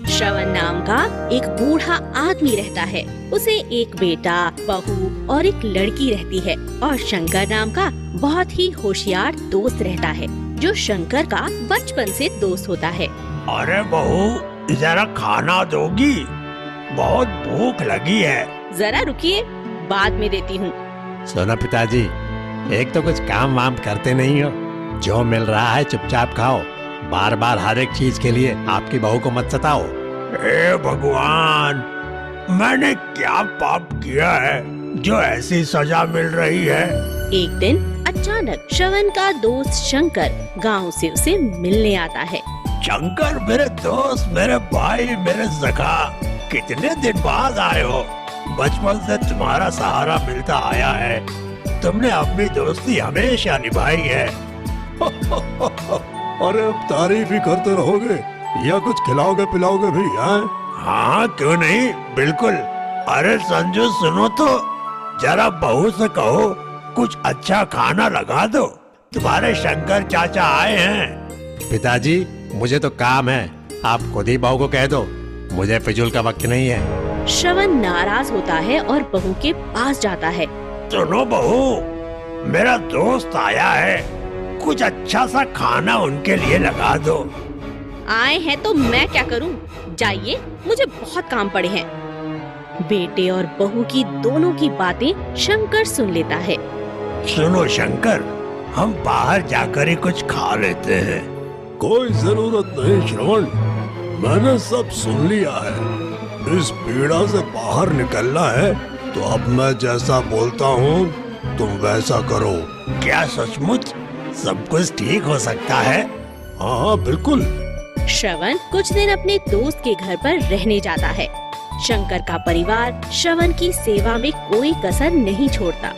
श्रवण नाम का एक बूढ़ा आदमी रहता है। उसे एक बेटा, बहू और एक लड़की रहती है और शंकर नाम का बहुत ही होशियार दोस्त रहता है जो शंकर का बचपन से दोस्त होता है। अरे बहू, जरा खाना दोगी? बहुत भूख लगी है। जरा रुकिए, बाद में देती हूँ। सुनो पिताजी, एक तो कुछ काम वाम करते नहीं हो, जो मिल रहा है चुपचाप खाओ। बार बार हर एक चीज के लिए आपकी बहू को मत सताओ। हे भगवान, मैंने क्या पाप किया है जो ऐसी सजा मिल रही है? एक दिन अचानक श्रवण का दोस्त शंकर गांव से उसे मिलने आता है। शंकर, मेरे दोस्त, मेरे भाई, मेरे सखा, कितने दिन बाद आए हो। बचपन से तुम्हारा सहारा मिलता आया है। तुमने अपनी दोस्ती हमेशा निभाई है। अरे अब तारीफ ही करते रहोगे या कुछ खिलाओगे पिलाओगे भी? हैं? हाँ, क्यों नहीं, बिल्कुल। अरे संजू, सुनो तो, जरा बहू से कहो कुछ अच्छा खाना लगा दो। तुम्हारे शंकर चाचा आए हैं। पिताजी, मुझे तो काम है, आप खुद ही बहू को कह दो, मुझे फिजूल का वक्त नहीं है। श्रवण नाराज होता है और बहू के पास जाता है। सुनो बहू, मेरा दोस्त आया है, कुछ अच्छा सा खाना उनके लिए लगा दो। आए हैं तो मैं क्या करूं? जाइए, मुझे बहुत काम पड़े हैं। बेटे और बहू की दोनों की बातें शंकर सुन लेता है। सुनो शंकर, हम बाहर जाकर ही कुछ खा लेते हैं। कोई जरूरत नहीं श्रवण, मैंने सब सुन लिया है। इस पीड़ा से बाहर निकलना है तो अब मैं जैसा बोलता हूँ तुम वैसा करो। क्या सचमुच सब कुछ ठीक हो सकता है? हाँ बिल्कुल। श्रवण कुछ दिन अपने दोस्त के घर पर रहने जाता है। शंकर का परिवार श्रवण की सेवा में कोई कसर नहीं छोड़ता।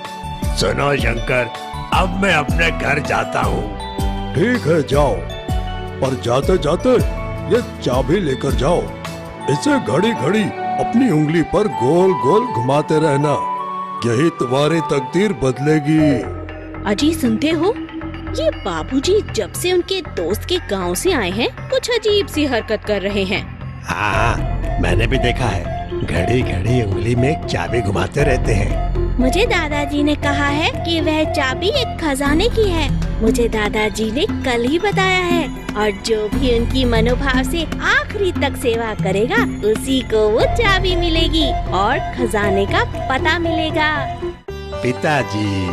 सुनो शंकर, अब मैं अपने घर जाता हूँ। ठीक है, जाओ, पर जाते जाते ये चाबी लेकर जाओ। इसे घड़ी घड़ी अपनी उंगली पर गोल गोल घुमाते रहना, यही तुम्हारी तकदीर बदलेगी। अजी, सुनते हो? ये बाबूजी जब से उनके दोस्त के गांव से आए हैं कुछ अजीब सी हरकत कर रहे हैं। हाँ, मैंने भी देखा है, घड़ी घड़ी उंगली में एक चाबी घुमाते रहते हैं। मुझे दादाजी ने कहा है कि वह चाबी एक खजाने की है। मुझे दादाजी ने कल ही बताया है, और जो भी उनकी मनोभाव से आखिरी तक सेवा करेगा उसी को वो चाबी मिलेगी और खजाने का पता मिलेगा। पिताजी,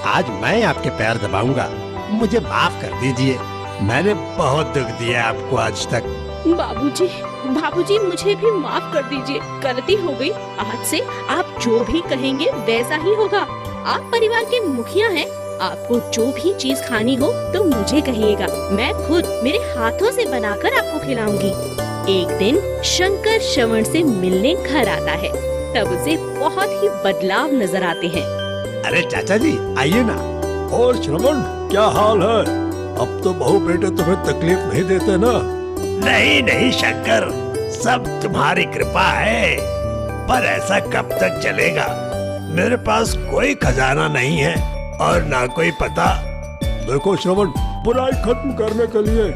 आज मैं आपके पैर दबाऊंगा, मुझे माफ कर दीजिए। मैंने बहुत दुख दिया आपको आज तक। बाबूजी मुझे भी माफ कर दीजिए, गलती हो गई। आज से आप जो भी कहेंगे वैसा ही होगा। आप परिवार के मुखिया हैं, आपको जो भी चीज खानी हो तो मुझे कहिएगा, मैं खुद मेरे हाथों से बनाकर आपको खिलाऊंगी। एक दिन शंकर श्रवण से मिलने घर आता है, तब उसे बहुत ही बदलाव नजर आते हैं। अरे चाचा जी, आइए ना। और श्रवण, क्या हाल है? अब तो बहू बेटे तुम्हें तकलीफ नहीं देते ना? नहीं नहीं शंकर, सब तुम्हारी कृपा है, पर ऐसा कब तक चलेगा? मेरे पास कोई खजाना नहीं है और ना कोई पता। देखो श्रवण, बुराई खत्म करने के लिए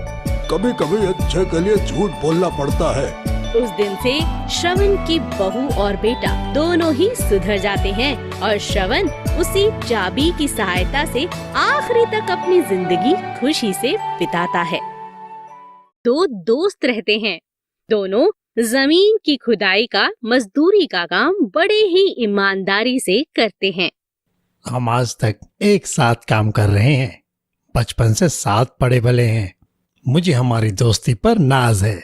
कभी कभी अच्छे के लिए झूठ बोलना पड़ता है। उस दिन से श्रवण की बहू और बेटा दोनों ही सुधर जाते हैं और श्रवण उसी चाबी की सहायता से आखिरी तक अपनी जिंदगी खुशी से बिताता है। दो दोस्त रहते हैं, दोनों जमीन की खुदाई का मजदूरी का काम बड़े ही ईमानदारी से करते हैं। हम आज तक एक साथ काम कर रहे हैं, बचपन से साथ पड़े भले हैं। मुझे हमारी दोस्ती पर नाज है।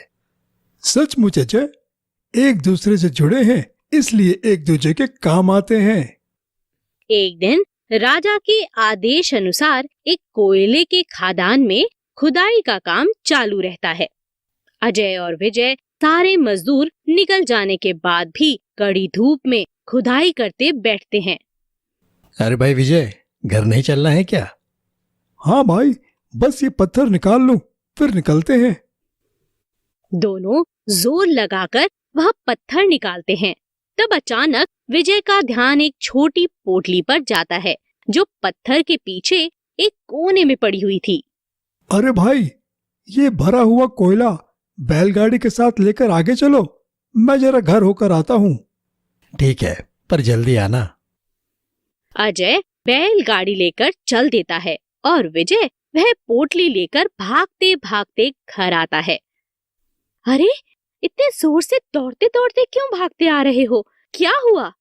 सचमुच अजय, एक दूसरे से जुड़े हैं इसलिए एक दूसरे के काम आते हैं। एक दिन राजा के आदेश अनुसार एक कोयले के खदान में खुदाई का काम चालू रहता है। अजय और विजय सारे मजदूर निकल जाने के बाद भी कड़ी धूप में खुदाई करते बैठते हैं। अरे भाई विजय, घर नहीं चलना है क्या? हाँ भाई, बस ये पत्थर निकाल लूं फिर निकलते हैं। दोनों जोर लगाकर वह पत्थर निकालते हैं। तब अचानक विजय का ध्यान एक छोटी पोटली पर जाता है जो पत्थर के पीछे एक कोने में पड़ी हुई थी। अरे भाई, ये भरा हुआ कोयला बैलगाड़ी के साथ लेकर आगे चलो, मैं जरा घर होकर आता हूँ। ठीक है, पर जल्दी आना। अजय बैलगाड़ी लेकर चल देता है और विजय वह पोटली लेकर भागते भागते घर आता है। अरे, इतने जोर से दौड़ते दौड़ते क्यों भागते आ रहे हो? क्या हुआ?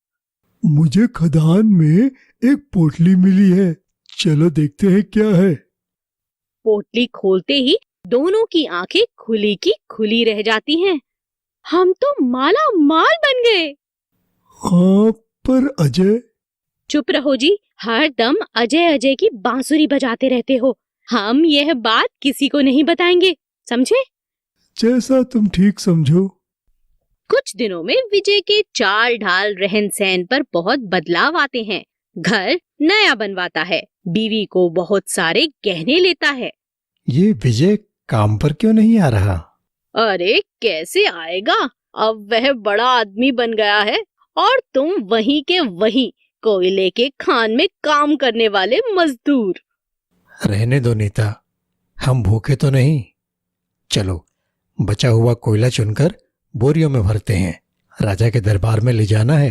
मुझे खदान में एक पोटली मिली है, चलो देखते हैं क्या है। पोटली खोलते ही दोनों की आंखें खुली की खुली रह जाती हैं। हम तो माला माल बन गए। हाँ, पर अजय? चुप रहो जी, हर दम अजय अजय की बांसुरी बजाते रहते हो। हम यह बात किसी को नहीं बताएंगे, समझे? जैसा तुम ठीक समझो। कुछ दिनों में विजय के चाल ढाल रहन सहन पर बहुत बदलाव आते हैं। घर नया बनवाता है, बीवी को बहुत सारे गहने लेता है। ये विजय काम पर क्यों नहीं आ रहा? अरे कैसे आएगा, अब वह बड़ा आदमी बन गया है और तुम वहीं के वहीं कोयले के खान में काम करने वाले मजदूर। रहने दो नीता, हम भूखे तो नहीं। चलो, बचा हुआ कोयला चुनकर बोरियों में भरते हैं, राजा के दरबार में ले जाना है।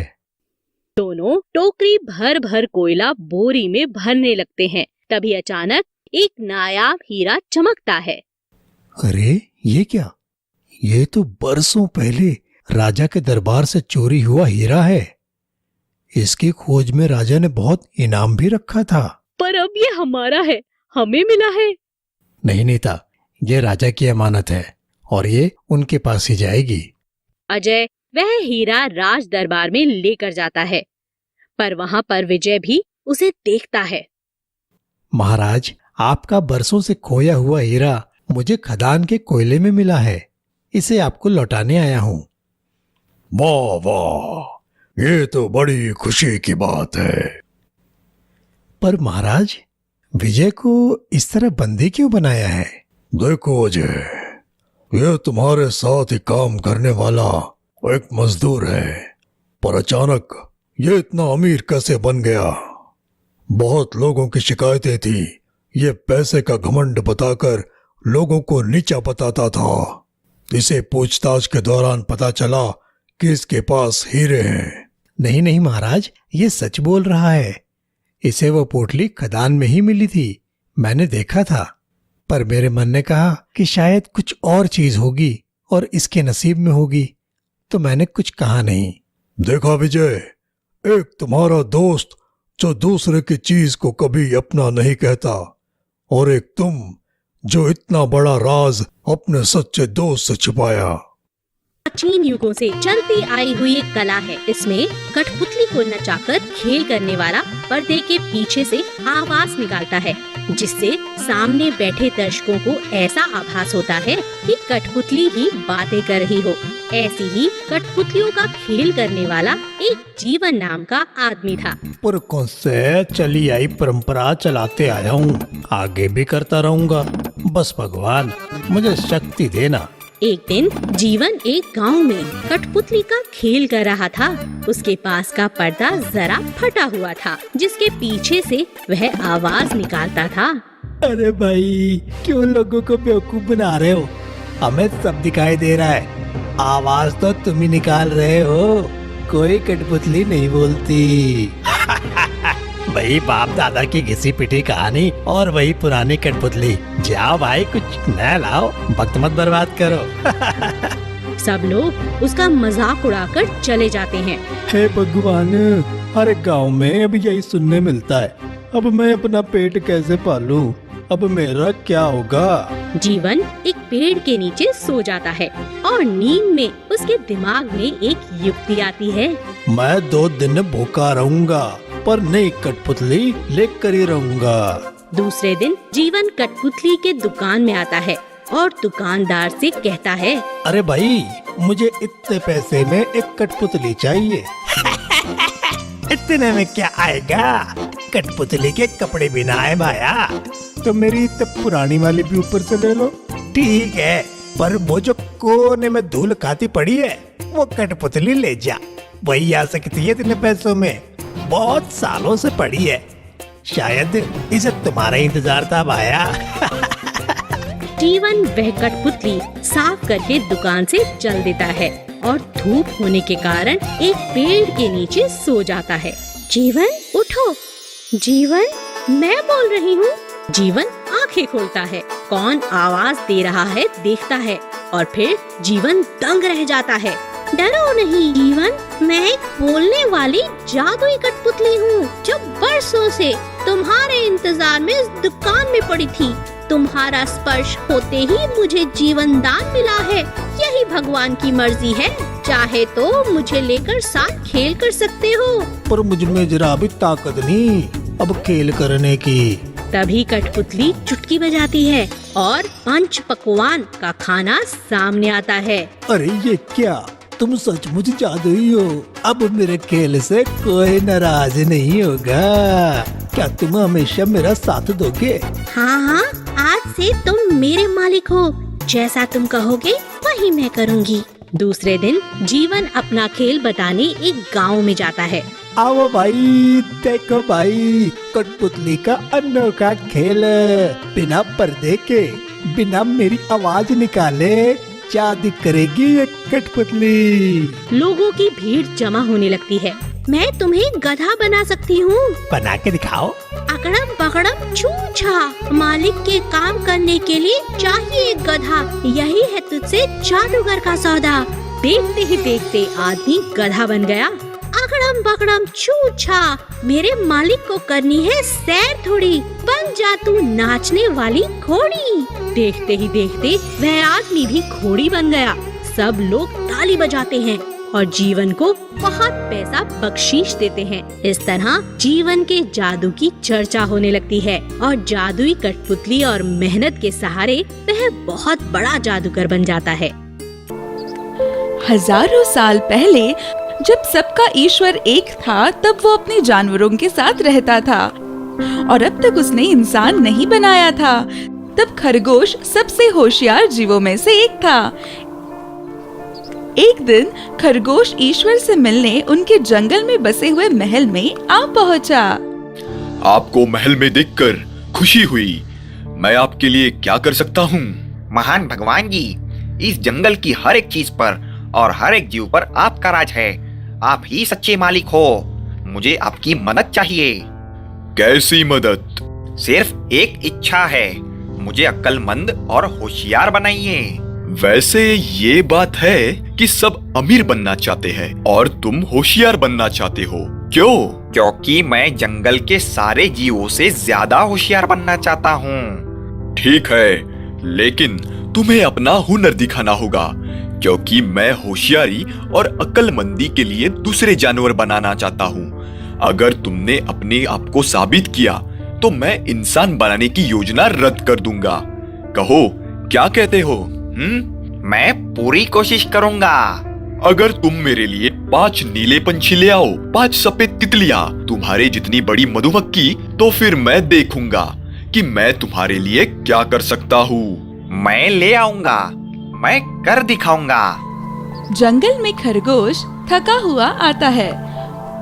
दोनों टोकरी भर भर कोयला बोरी में भरने लगते हैं। तभी अचानक एक नायाब हीरा चमकता है। अरे ये क्या? ये तो बरसों पहले राजा के दरबार से चोरी हुआ हीरा है। इसकी खोज में राजा ने बहुत इनाम भी रखा था। पर अब ये हमारा है, हमें मिला है। नहीं नीता, ये राजा की अमानत है और ये उनके पास ही जाएगी। अजय वह हीरा राज दरबार में लेकर जाता है, पर वहाँ पर विजय भी उसे देखता है। महाराज, आपका बरसों से खोया हुआ हीरा मुझे खदान के कोयले में मिला है, इसे आपको लौटाने आया हूँ। वाह वाह, ये तो बड़ी खुशी की बात है। पर महाराज, विजय को इस तरह बंदी क्यों बनाया है? देखो अजय, ये तुम्हारे साथ ही काम करने वाला एक मजदूर है, पर अचानक ये इतना अमीर कैसे बन गया? बहुत लोगों की शिकायतें थी, ये पैसे का घमंड बताकर लोगों को नीचा बताता था। इसे पूछताछ के दौरान पता चला कि इसके पास हीरे हैं। नहीं नहीं महाराज, ये सच बोल रहा है। इसे वो पोटली खदान में ही मिली थी, मैंने देखा था। पर मेरे मन ने कहा कि शायद कुछ और चीज होगी और इसके नसीब में होगी, तो मैंने कुछ कहा नहीं। देखा विजय, एक तुम्हारा दोस्त जो दूसरे की चीज को कभी अपना नहीं कहता, और एक तुम जो इतना बड़ा राज अपने सच्चे दोस्त से छुपाया। प्राचीन युगों से चलती आई हुई एक कला है। इसमें कठपुतली को नचाकर खेल करने वाला पर्दे के पीछे से आवाज निकालता है, जिससे सामने बैठे दर्शकों को ऐसा आभास होता है कि कठपुतली ही बातें कर रही हो। ऐसी ही कठपुतलियों का खेल करने वाला एक जीवन नाम का आदमी था। पुरखों से चली आई परंपरा चलाते आया हूँ, आगे भी करता रहूंगा। बस भगवान मुझे शक्ति देना। एक दिन जीवन एक गांव में कठपुतली का खेल कर रहा था। उसके पास का पर्दा जरा फटा हुआ था, जिसके पीछे से वह आवाज निकालता था। अरे भाई, क्यों लोगों को बेवकूफ बना रहे हो? हमें सब दिखाई दे रहा है, आवाज तो तुम ही निकाल रहे हो, कोई कठपुतली नहीं बोलती। वही बाप दादा की घिसी पिटी कहानी और वही पुरानी कठपुतली। जाओ भाई, कुछ नया लाओ, वक्त मत बर्बाद करो। सब लोग उसका मजाक उड़ाकर चले जाते हैं। हे भगवान, हर एक गांव में अब यही सुनने मिलता है। अब मैं अपना पेट कैसे पालूं? अब मेरा क्या होगा? जीवन एक पेड़ के नीचे सो जाता है और नींद में उसके दिमाग में एक युक्ति आती है। मैं 2 दिन भूखा रहूंगा, पर नई कठपुतली लेकर ही रहूंगा। दूसरे दिन जीवन कठपुतली के दुकान में आता है और दुकानदार से कहता है, अरे भाई, मुझे इतने पैसे में एक कठपुतली चाहिए। इतने में क्या आएगा, कठपुतली के कपड़े भी ना आए भाया। तो मेरी तब पुरानी वाली भी ऊपर से ले लो। ठीक है, पर वो जो कोने में धूल खाती पड़ी है वो कठपुतली ले जा, वही आ सकती है इतने पैसों में। बहुत सालों से पड़ी है, शायद इसे तुम्हारा इंतजार था भाया। जीवन वह कठपुतली साफ करके दुकान से चल देता है और धूप होने के कारण एक पेड़ के नीचे सो जाता है। जीवन उठो। जीवन, मैं बोल रही हूँ। जीवन आंखें खोलता है। कौन आवाज दे रहा है देखता है और फिर जीवन दंग रह जाता है। डरो नहीं जीवन, मैं एक बोलने वाली जादुई कठपुतली हूँ जो बरसों से तुम्हारे इंतजार में इस दुकान में पड़ी थी। तुम्हारा स्पर्श होते ही मुझे जीवन दान मिला है। यही भगवान की मर्जी है, चाहे तो मुझे लेकर साथ खेल कर सकते हो। पर मुझ में जरा भी ताकत नहीं अब खेल करने की। तभी कठपुतली चुटकी बजाती है और पंच पकवान का खाना सामने आता है। अरे ये क्या, तुम सचमुच जादुई हो। अब मेरे खेल से कोई नाराज नहीं होगा। क्या तुम हमेशा मेरा साथ दोगे? हाँ हाँ, आज से तुम मेरे मालिक हो। जैसा तुम कहोगे वही मैं करूँगी। दूसरे दिन जीवन अपना खेल बताने एक गांव में जाता है। आओ भाई, देखो भाई, कठपुतली का अनोखा खेल। बिना पर्दे के, बिना मेरी आवाज निकाले जादू करेगी ये कठपुतली। लोगों की भीड़ जमा होने लगती है। मैं तुम्हें गधा बना सकती हूँ। बना के दिखाओ। अकड़म पकड़म छूछा, मालिक के काम करने के लिए चाहिए एक गधा। यही है तुझसे जादूगर का सौदा। देखते ही देखते आदमी गधा बन गया। अकड़म पकड़म छूछा, मेरे मालिक को करनी है सैर थोड़ी। बन जा तू नाचने वाली घोड़ी। देखते ही देखते वह आदमी भी घोड़ी बन गया। सब लोग ताली बजाते हैं और जीवन को बहुत पैसा बख्शीश देते हैं। इस तरह जीवन के जादू की चर्चा होने लगती है और जादुई कठपुतली और मेहनत के सहारे वह बहुत बड़ा जादूगर बन जाता है। हजारों साल पहले जब सबका ईश्वर एक था, तब वो अपने जानवरों के साथ रहता था और अब तक उसने इंसान नहीं बनाया था। तब खरगोश सबसे होशियार जीवों में से एक था। एक दिन खरगोश ईश्वर से मिलने उनके जंगल में बसे हुए महल में आ पहुंचा। आपको महल में देखकर खुशी हुई। मैं आपके लिए क्या कर सकता हूँ? महान भगवान जी, इस जंगल की हर एक चीज पर और हर एक जीव पर आपका राज है। आप ही सच्चे मालिक हो। मुझे आपकी मदद चाहिए। कैसी मदद? सिर्फ एक इच्छा है, मुझे अक्लमंद और होशियार बनाइए। वैसे ये बात है कि सब अमीर बनना चाहते हैं और तुम होशियार बनना चाहते हो, क्यों? क्योंकि मैं जंगल के सारे जीवों से ज्यादा होशियार बनना चाहता हूँ। ठीक है, लेकिन तुम्हें अपना हुनर दिखाना होगा, क्योंकि मैं होशियारी और अक्लमंदी के लिए दूसरे जानवर बनाना चाहता हूँ। अगर तुमने अपने आप को साबित किया तो मैं इंसान बनाने की योजना रद्द कर दूंगा। कहो, क्या कहते हो? मैं पूरी कोशिश करूंगा। अगर तुम मेरे लिए 5 नीले पंछी ले आओ, 5 सफेद तितलियां, तुम्हारे जितनी बड़ी मधुमक्खी, तो फिर मैं देखूंगा कि मैं तुम्हारे लिए क्या कर सकता हूँ। मैं ले आऊंगा, मैं कर दिखाऊंगा। जंगल में खरगोश थका हुआ आता है।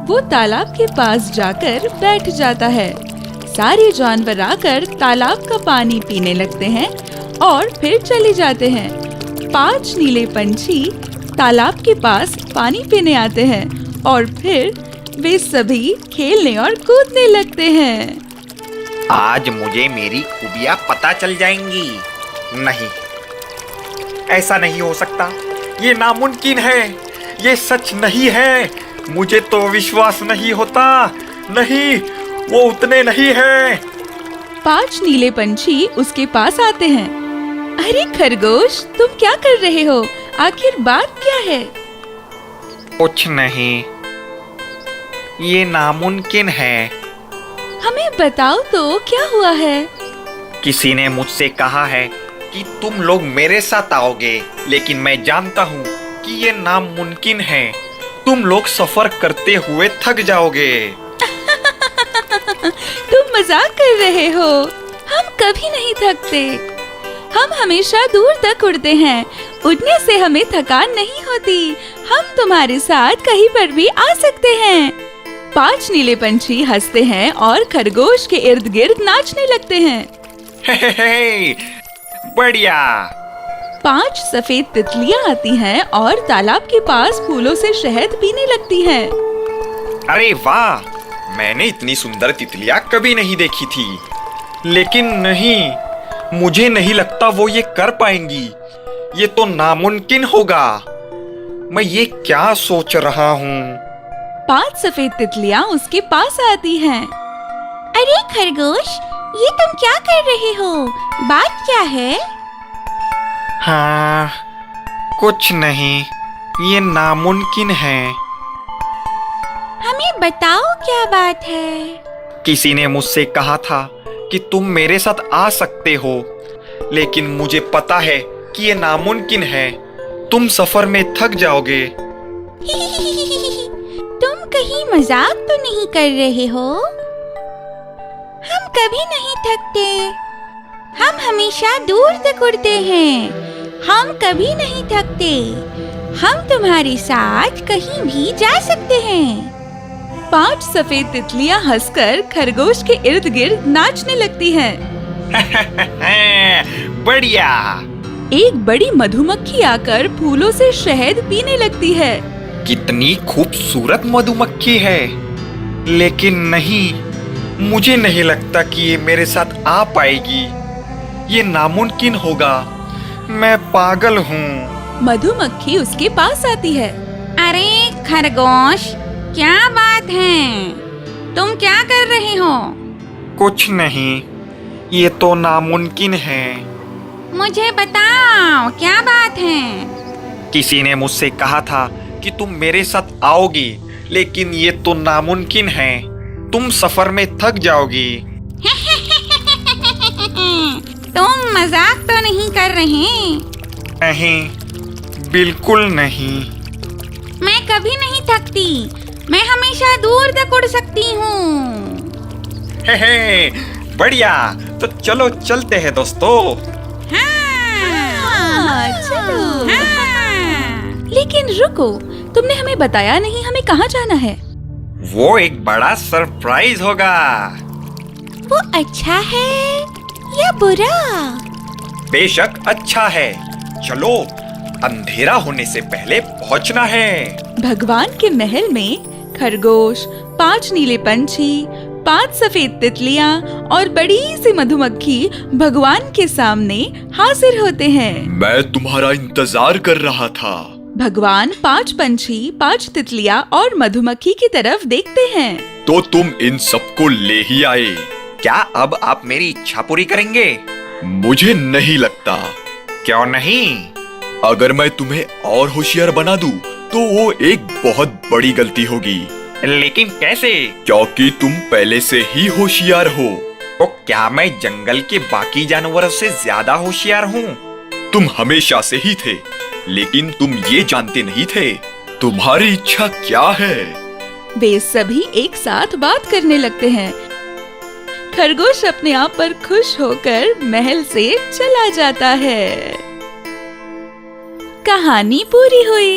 वो तालाब के पास जाकर बैठ जाता है। सारे जानवर आकर तालाब का पानी पीने लगते हैं और फिर चले जाते हैं। 5 नीले पंछी तालाब के पास पानी पीने आते हैं और फिर वे सभी खेलने और कूदने लगते हैं। आज मुझे मेरी खूबियां पता चल जाएंगी। नहीं, ऐसा नहीं हो सकता। ये नामुमकिन है। ये सच नहीं है। मुझे तो विश्वास नहीं होता। नहीं, वो उतने नहीं है। 5 नीले पंछी उसके पास आते हैं। अरे खरगोश, तुम क्या कर रहे हो? आखिर बात क्या है? कुछ नहीं, ये नामुमकिन है। हमें बताओ तो क्या हुआ है? किसी ने मुझसे कहा है कि तुम लोग मेरे साथ आओगे, लेकिन मैं जानता हूँ कि ये नामुमकिन है। तुम लोग सफर करते हुए थक जाओगे। तुम मजाक कर रहे हो। हम कभी नहीं थकते। हम हमेशा दूर तक उड़ते हैं। उड़ने से हमें थकान नहीं होती। हम तुम्हारे साथ कहीं पर भी आ सकते हैं। 5 नीले पंछी हंसते हैं और खरगोश के इर्द गिर्द नाचने लगते हैं। हे, बढ़िया। 5 सफेद तितलियां आती हैं और तालाब के पास फूलों से शहद पीने लगती हैं। अरे वाह, मैंने इतनी सुंदर तितलियां कभी नहीं देखी थी। लेकिन नहीं, मुझे नहीं लगता वो ये कर पाएंगी। ये तो नामुमकिन होगा। मैं ये क्या सोच रहा हूँ। 5 सफेद तितलियां उसके पास आती हैं। अरे खरगोश, ये तुम क्या कर रहे हो? बात क्या है? हाँ, कुछ नहीं, ये नामुमकिन है। हमें बताओ क्या बात है? किसी ने मुझसे कहा था कि तुम मेरे साथ आ सकते हो, लेकिन मुझे पता है कि ये नामुमकिन है। तुम सफर में थक जाओगे। तुम कहीं मजाक तो नहीं कर रहे हो? हम कभी नहीं थकते। हम हमेशा दूर तक उड़ते हैं। हम कभी नहीं थकते। हम तुम्हारे साथ कहीं भी जा सकते हैं। 5 सफेद तितलियां हंसकर खरगोश के इर्द गिर्द नाचने लगती हैं। बढ़िया। एक बड़ी मधुमक्खी आकर फूलों से शहद पीने लगती है। कितनी खूबसूरत मधुमक्खी है। लेकिन नहीं, मुझे नहीं लगता कि ये मेरे साथ आ पाएगी। ये नामुमकिन होगा। मैं पागल हूँ। मधुमक्खी उसके पास आती है। अरे खरगोश, क्या बात है? तुम क्या कर रहे हो? कुछ नहीं, ये तो नामुमकिन है। मुझे बताओ क्या बात है? किसी ने मुझसे कहा था कि तुम मेरे साथ आओगी, लेकिन ये तो नामुमकिन है। तुम सफर में थक जाओगी। तुम मजाक तो नहीं कर रहे? नहीं, बिल्कुल नहीं। मैं कभी नहीं थकती। मैं हमेशा दूर तक उड़ सकती हूँ। हे, बढ़िया। तो चलो चलते हैं दोस्तों। हाँ, चलो। हाँ। लेकिन रुको, तुमने हमें बताया नहीं हमें कहाँ जाना है। वो एक बड़ा सरप्राइज होगा। वो अच्छा है या बुरा? बेशक अच्छा है। चलो, अंधेरा होने से पहले पहुंचना है। भगवान के महल में खरगोश, 5 नीले पंछी, 5 सफेद तितलियां और बड़ी सी मधुमक्खी भगवान के सामने हाजिर होते हैं। मैं तुम्हारा इंतजार कर रहा था। भगवान 5 पंछी, 5 तितलियां और मधुमक्खी की तरफ देखते हैं। तो तुम इन सबको ले ही आए। क्या अब आप मेरी इच्छा पूरी करेंगे? मुझे नहीं लगता। क्यों नहीं? अगर मैं तुम्हें और होशियार बना दूं, तो वो एक बहुत बड़ी गलती होगी। लेकिन कैसे? क्योंकि तुम पहले से ही होशियार हो। तो क्या मैं जंगल के बाकी जानवरों से ज्यादा होशियार हूँ? तुम हमेशा से ही थे, लेकिन तुम ये जानते नहीं थे तुम्हारी इच्छा क्या है। वे सभी एक साथ बात करने लगते हैं। खरगोश अपने आप पर खुश होकर महल से चला जाता है। कहानी पूरी हुई।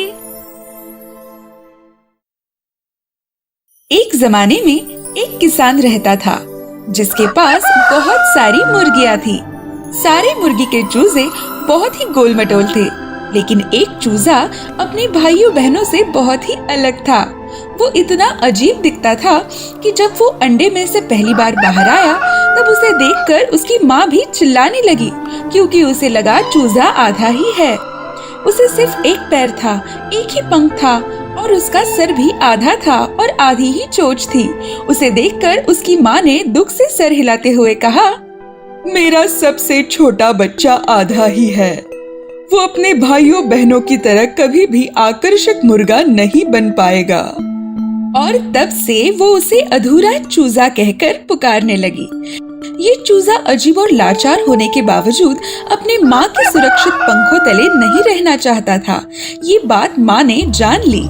एक जमाने में एक किसान रहता था, जिसके पास बहुत सारी मुर्गियां थी। सारे मुर्गी के चूजे बहुत ही गोलमटोल थे, लेकिन एक चूजा अपने भाइयों बहनों से बहुत ही अलग था। वो इतना अजीब दिखता था कि जब वो अंडे में से पहली बार बाहर आया, तब उसे देखकर उसकी माँ भी चिल्लाने लगी, क्योंकि उसे लगा चूजा आधा ही है। उसे सिर्फ एक पैर था, एक ही पंख था और उसका सर भी आधा था और आधी ही चोंच थी। उसे देखकर उसकी माँ ने दुख से सर हिलाते हुए कहा, मेरा सबसे छोटा बच्चा आधा ही है। वो अपने भाइयों बहनों की तरह कभी भी आकर्षक मुर्गा नहीं बन पाएगा। और तब से वो उसे अधूरा चूजा कहकर पुकारने लगी। ये चूजा अजीब और लाचार होने के बावजूद अपने माँ के सुरक्षित पंखों तले नहीं रहना चाहता था। ये बात माँ ने जान ली।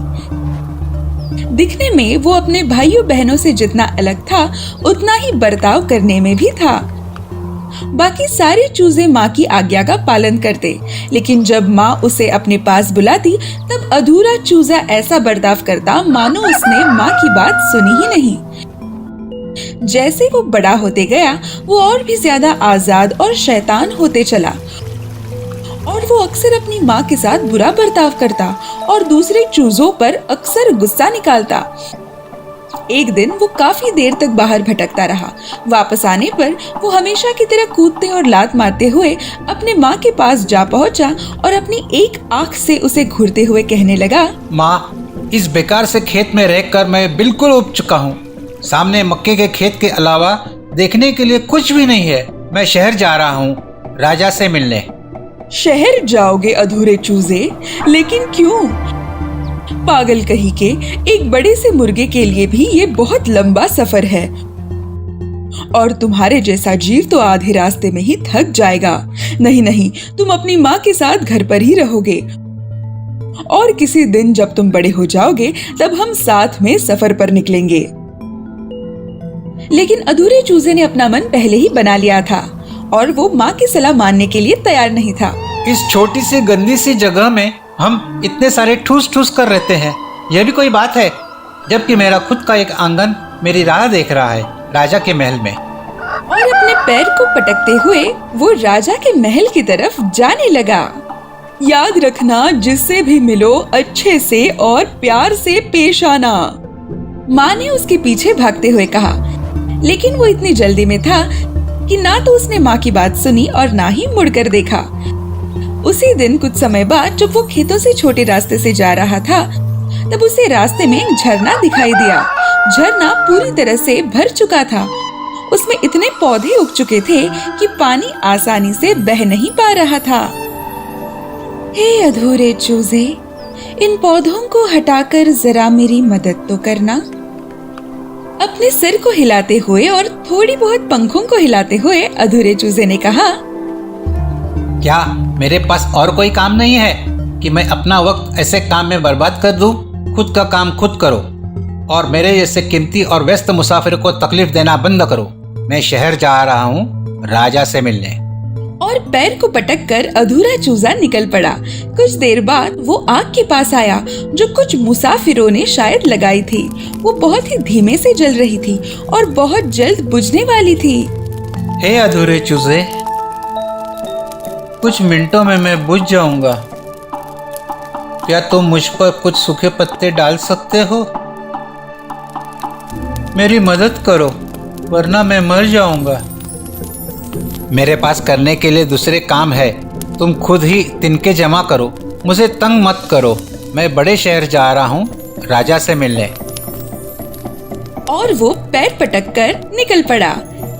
दिखने में वो अपने भाइयों बहनों से जितना अलग था, उतना ही बर्ताव करने में भी था। बाकी सारे चूजे माँ की आज्ञा का पालन करते, लेकिन जब माँ उसे अपने पास बुलाती, तब अधूरा चूजा ऐसा बर्ताव करता मानो उसने माँ की बात सुनी ही नहीं। जैसे वो बड़ा होते गया, वो और भी ज्यादा आजाद और शैतान होते चला। और वो अक्सर अपनी माँ के साथ बुरा बर्ताव करता और दूसरे चूजों पर अक्सर गुस्सा निकालता। एक दिन वो काफी देर तक बाहर भटकता रहा। वापस आने पर वो हमेशा की तरह कूदते और लात मारते हुए अपने माँ के पास जा पहुंचा और अपनी एक आंख से उसे घूरते हुए कहने लगा, माँ, इस बेकार से खेत में रहकर मैं बिल्कुल उब चुका हूँ। सामने मक्के के खेत के अलावा देखने के लिए कुछ भी नहीं है। मैं शहर जा रहा हूँ राजा से मिलने। शहर जाओगे अधूरे चूजे? लेकिन क्यों? पागल कहीं के, एक बड़े से मुर्गे के लिए भी ये बहुत लंबा सफर है और तुम्हारे जैसा जीव तो आधे रास्ते में ही थक जाएगा। नहीं नहीं, तुम अपनी माँ के साथ घर पर ही रहोगे और किसी दिन जब तुम बड़े हो जाओगे तब हम साथ में सफर पर निकलेंगे। लेकिन अधूरे चूजे ने अपना मन पहले ही बना लिया था और वो माँ की सलाह मानने के लिए तैयार नहीं था। इस छोटी सी गंदी सी जगह में हम इतने सारे ठूस ठूस कर रहते हैं, यह भी कोई बात है? जबकि मेरा खुद का एक आंगन मेरी राह देख रहा है राजा के महल में। और अपने पैर को पटकते हुए वो राजा के महल की तरफ जाने लगा। याद रखना, जिससे भी मिलो अच्छे से और प्यार से पेश आना, माँ ने उसके पीछे भागते हुए कहा। लेकिन वो इतनी जल्दी में था कि ना तो उसने माँ की बात सुनी और ना ही मुड़कर देखा। उसी दिन कुछ समय बाद जब वो खेतों से छोटे रास्ते से जा रहा था तब उसे रास्ते में एक झरना दिखाई दिया। झरना पूरी तरह से भर चुका था। उसमें इतने पौधे उग चुके थे कि पानी आसानी से बह नहीं पा रहा था। हे अधूरे चूजे, इन पौधों को हटाकर जरा मेरी मदद तो करना। अपने सिर को हिलाते हुए और थोड़ी बहुत पंखों को हिलाते हुए अधूरे चूजे ने कहा, क्या मेरे पास और कोई काम नहीं है कि मैं अपना वक्त ऐसे काम में बर्बाद कर दूं? खुद का काम खुद करो और मेरे जैसे कीमती और व्यस्त मुसाफिर को तकलीफ देना बंद करो। मैं शहर जा रहा हूँ राजा से मिलने। और पैर को पटक कर अधूरा चूजा निकल पड़ा। कुछ देर बाद वो आग के पास आया जो कुछ मुसाफिरों ने शायद लगाई थी। वो बहुत ही धीमे से जल रही थी और बहुत जल्द बुझने वाली थी। हे अधूरे चूजे, कुछ मिनटों में मैं बुझ जाऊंगा। क्या तुम मुझ पर कुछ सूखे पत्ते डाल सकते हो? मेरी मदद करो वरना मैं मर जाऊंगा। मेरे पास करने के लिए दूसरे काम है। तुम खुद ही तिनके जमा करो, मुझे तंग मत करो। मैं बड़े शहर जा रहा हूँ राजा से मिलने। और वो पैर पटक कर निकल पड़ा।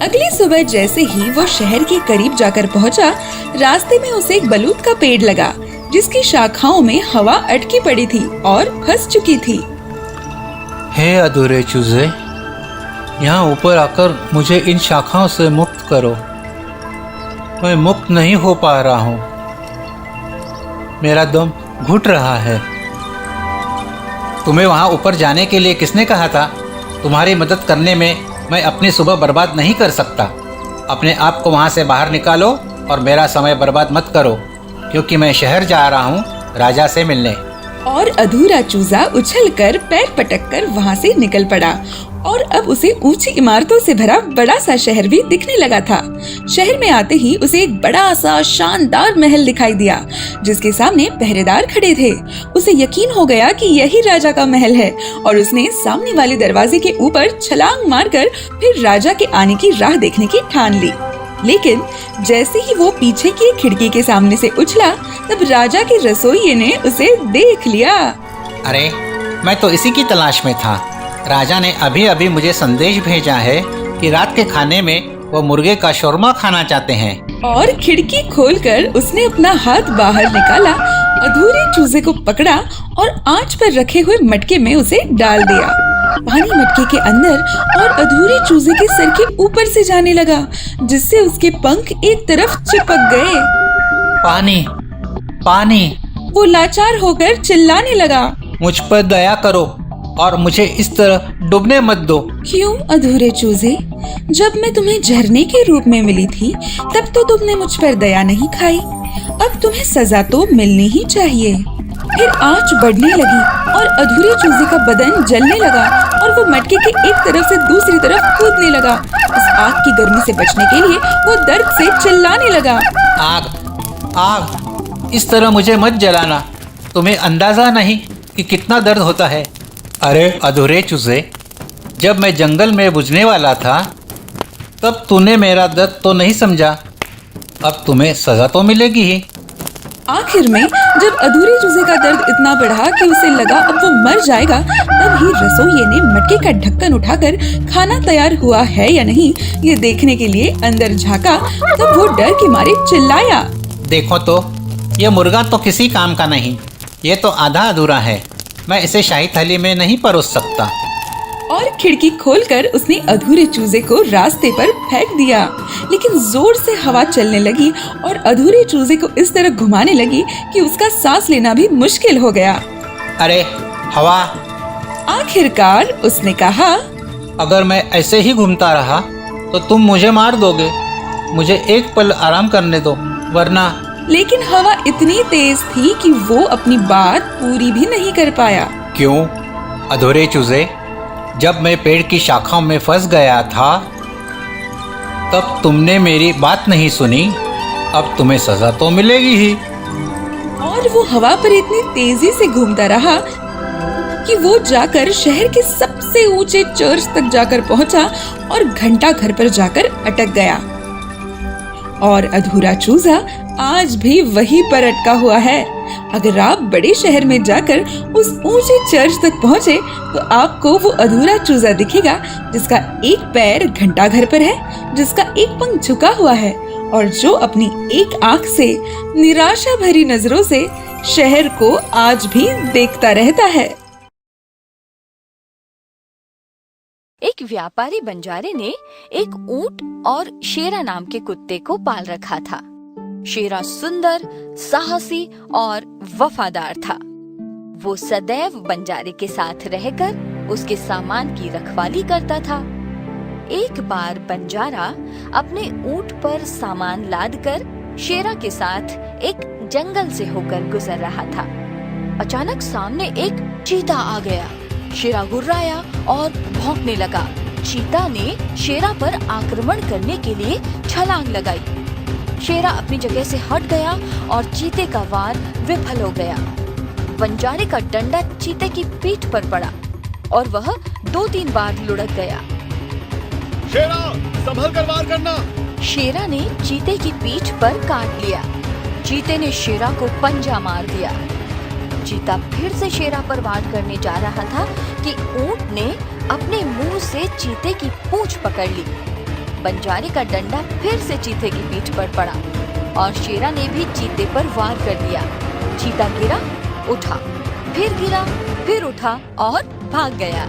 अगली सुबह जैसे ही वो शहर के करीब जाकर पहुंचा, रास्ते में उसे एक बलूत का पेड़ लगा जिसकी शाखाओं में हवा अटकी पड़ी थी और फंस चुकी थी। हे अधूरे चूजे, यहाँ ऊपर आकर मुझे इन शाखाओं से मुक्त करो। मैं मुक्त नहीं हो पा रहा हूँ। मेरा दम घुट रहा है। तुम्हें वहाँ ऊपर जाने के लिए किसने कहा था? तुम्हारी मदद करने में मैं अपनी सुबह बर्बाद नहीं कर सकता। अपने आप को वहाँ से बाहर निकालो और मेरा समय बर्बाद मत करो, क्योंकि मैं शहर जा रहा हूँ राजा से मिलने। और अधूरा चूजा उछलकर पैर पटककर वहाँ से निकल पड़ा और अब उसे ऊंची इमारतों से भरा बड़ा सा शहर भी दिखने लगा था। शहर में आते ही उसे एक बड़ा सा शानदार महल दिखाई दिया जिसके सामने पहरेदार खड़े थे। उसे यकीन हो गया कि यही राजा का महल है और उसने सामने वाले दरवाजे के ऊपर छलांग मारकर फिर राजा के आने की राह देखने की ठान ली। लेकिन जैसे ही वो पीछे की खिड़की के सामने से उछला तब राजा के रसोइये ने उसे देख लिया। अरे, मैं तो इसी की तलाश में था। राजा ने अभी अभी मुझे संदेश भेजा है कि रात के खाने में वो मुर्गे का शोरमा खाना चाहते हैं। और खिड़की खोलकर उसने अपना हाथ बाहर निकाला, अधूरे चूजे को पकड़ा और आंच पर रखे हुए मटके में उसे डाल दिया। पानी मटके के अंदर और अधूरे चूजे के सर के ऊपर से जाने लगा, जिससे उसके पंख एक तरफ चिपक गए। पानी, पानी! वो लाचार होकर चिल्लाने लगा, मुझ पर दया करो और मुझे इस तरह डूबने मत दो। क्यों अधूरे चूजे? जब मैं तुम्हें झरने के रूप में मिली थी तब तो तुमने मुझ पर दया नहीं खाई। अब तुम्हें सजा तो मिलनी ही चाहिए। फिर आंच बढ़ने लगी और अधूरे चूजे का बदन जलने लगा और वो मटके के एक तरफ से दूसरी तरफ कूदने लगा। उस आग की गर्मी से बचने के लिए वो दर्द से चिल्लाने लगा, आग, आग, इस तरह मुझे मत जलाना, तुम्हें अंदाज़ा नहीं कि कितना दर्द होता है। अरे अधूरे चूजे, जब मैं जंगल में बुझने वाला था तब तूने मेरा दर्द तो नहीं समझा, अब तुम्हें सज़ा तो मिलेगी ही। आखिर में जब अधूरे चूजे का दर्द इतना बढ़ा कि उसे लगा अब वो मर जाएगा, तब ही रसोइये ने मटके का ढक्कन उठाकर खाना तैयार हुआ है या नहीं ये देखने के लिए अंदर झांका। तब वो डर के मारे चिल्लाया, देखो तो, ये मुर्गा तो किसी काम का नहीं, ये तो आधा अधूरा है, मैं इसे शाही थाली में नहीं परोस सकता। और खिड़की खोलकर उसने अधूरे चूजे को रास्ते पर फेंक दिया। लेकिन जोर से हवा चलने लगी और अधूरे चूजे को इस तरह घुमाने लगी कि उसका सांस लेना भी मुश्किल हो गया। अरे हवा! आखिरकार उसने कहा, अगर मैं ऐसे ही घूमता रहा तो तुम मुझे मार दोगे, मुझे एक पल आराम करने दो वरना। लेकिन हवा इतनी तेज थी कि वो अपनी बात पूरी भी नहीं कर पाया। क्यों अधूरे चूजे, जब मैं पेड़ की शाखाओं में फंस गया था तब तुमने मेरी बात नहीं सुनी, अब तुम्हें सजा तो मिलेगी ही। और वो हवा पर इतनी तेजी से घूमता रहा कि वो जाकर शहर के सबसे ऊंचे चर्च तक जाकर पहुंचा और घंटा घर पर जाकर अटक गया। और अधूरा चूजा आज भी वहीं पर अटका हुआ है। अगर आप बड़े शहर में जाकर उस ऊंचे चर्च तक पहुंचे तो आपको वो अधूरा चूजा दिखेगा जिसका एक पैर घंटा घर पर है, जिसका एक पंख झुका हुआ है और जो अपनी एक आंख से निराशा भरी नजरों से शहर को आज भी देखता रहता है। एक व्यापारी बंजारे ने एक ऊंट और शेरा नाम के कुत्ते को पाल रखा था। शेरा सुंदर, साहसी और वफादार था। वो सदैव बंजारे के साथ रहकर उसके सामान की रखवाली करता था। एक बार बंजारा अपने ऊंट पर सामान लादकर शेरा के साथ एक जंगल से होकर गुजर रहा था। अचानक सामने एक चीता आ गया। शेरा गुर्राया और भौंकने लगा। चीता ने शेरा पर आक्रमण करने के लिए छलांग लगाई। शेरा अपनी जगह से हट गया और चीते का वार विफल हो गया। बंजारे का डंडा चीते की पीठ पर पड़ा और वह 2-3 बार लुढ़क गया। शेरा, संभल कर वार करना। शेरा ने चीते की पीठ पर काट लिया। चीते ने शेरा को पंजा मार दिया। चीता फिर से शेरा पर वार करने जा रहा था कि ऊंट ने अपने मुंह से चीते की पूंछ पकड़ ली। बंजारे का डंडा फिर से चीते की पीठ पर पड़ा और शेरा ने भी चीते पर वार कर दिया। चीता गिरा, उठा, फिर गिरा, फिर उठा और भाग गया।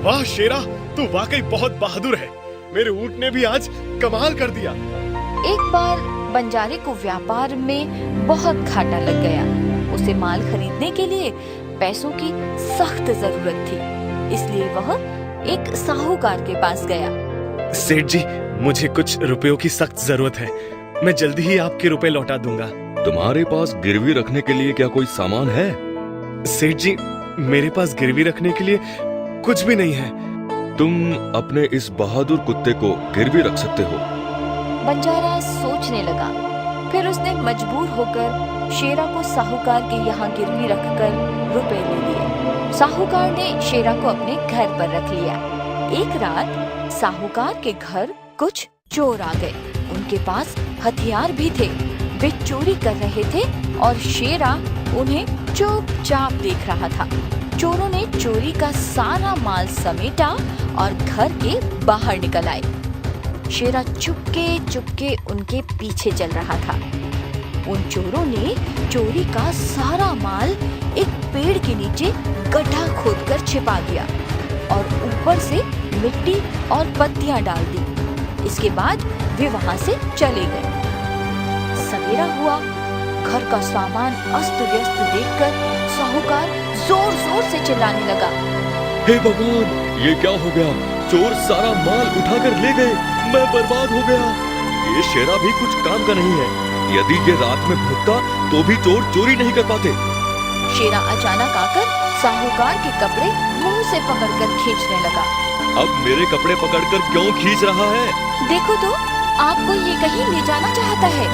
वाह शेरा, तू वाकई बहुत बहादुर है। मेरे ऊंट ने भी आज कमाल कर दिया। एक बार बंजारे को व्यापार में बहुत घाटा लग गया। उसे माल खरीदने के लिए पैसों की सख्त जरूरत थी, इसलिए वह एक साहूकार के पास गया। सेठ जी, मुझे कुछ रुपयों की सख्त जरूरत है। मैं जल्दी ही आपके रुपए लौटा दूंगा। तुम्हारे पास गिरवी रखने के लिए क्या कोई सामान है? सेठ जी, मेरे पास गिरवी रखने के लिए कुछ भी नहीं है। तुम अपने इस बहादुर कुत्ते को गिरवी रख सकते हो। बंजारा सोचने लगा। फिर उसने मजबूर होकर शेरा को साहूकार के यहाँ गिरवी रखकर रुपए ले लिए। साहूकार ने शेरा को अपने घर पर रख लिया। एक रात साहूकार के घर कुछ चोर आ गए। उनके पास हथियार भी थे। वे चोरी कर रहे थे और शेरा उन्हें चुपचाप देख रहा था। चोरों ने चोरी का सारा माल समेटा और घर के बाहर निकल आए। शेरा चुपके चुपके उनके पीछे चल रहा था। उन चोरों ने चोरी का सारा माल एक पेड़ के नीचे गड्ढा खोदकर छिपा दिया और ऊपर से मिट्टी और पत्तियां डाल दी। इसके बाद वे वहां से चले गए। सवेरा हुआ। घर का सामान अस्त व्यस्त देखकर साहूकार जोर जोर से चिल्लाने लगा। हे भगवान, ये क्या हो गया? चोर सारा माल उठाकर ले गए। मैं बर्बाद हो गया। ये शेरा भी कुछ काम का नहीं है। यदि ये रात में भूखता तो भी चोर चोरी नहीं कर पाते। शेरा अचानक आकर साहूकार के कपड़े मुंह से पकड़कर खींचने लगा। अब मेरे कपड़े पकड़कर क्यों खींच रहा है? देखो तो, आपको ये कहीं ले जाना चाहता है।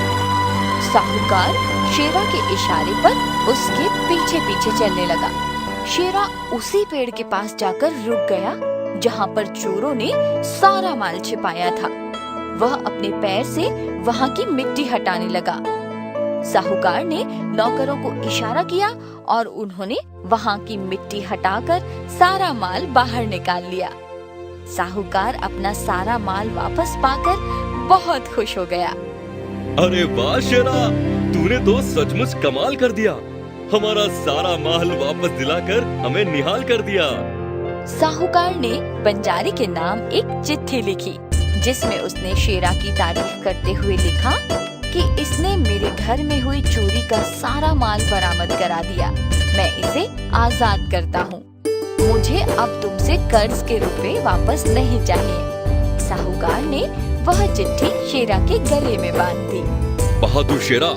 साहूकार शेरा के इशारे पर उसके पीछे पीछे चलने लगा। शेरा उसी पेड़ के पास जाकर रुक गया जहाँ पर चोरों ने सारा माल छिपाया था। वह अपने पैर से वहाँ की मिट्टी हटाने लगा। साहूकार ने नौकरों को इशारा किया और उन्होंने वहाँ की मिट्टी हटाकर सारा माल बाहर निकाल लिया। साहूकार अपना सारा माल वापस पाकर बहुत खुश हो गया। अरे वाह शेरा, तूने तो सचमुच कमाल कर दिया। हमारा सारा माल वापस दिलाकर हमें निहाल कर दिया। साहूकार ने बंजारी के नाम एक चिट्ठी लिखी जिसमें उसने शेरा की तारीफ करते हुए लिखा कि इसने मेरे घर में हुई चोरी का सारा माल बरामद करा दिया। मैं इसे आजाद करता हूँ। मुझे अब तुमसे कर्ज के रुपए वापस नहीं चाहिए। साहूकार ने वह चिट्ठी शेरा के गले में बांध दी। बहादुर शेरा,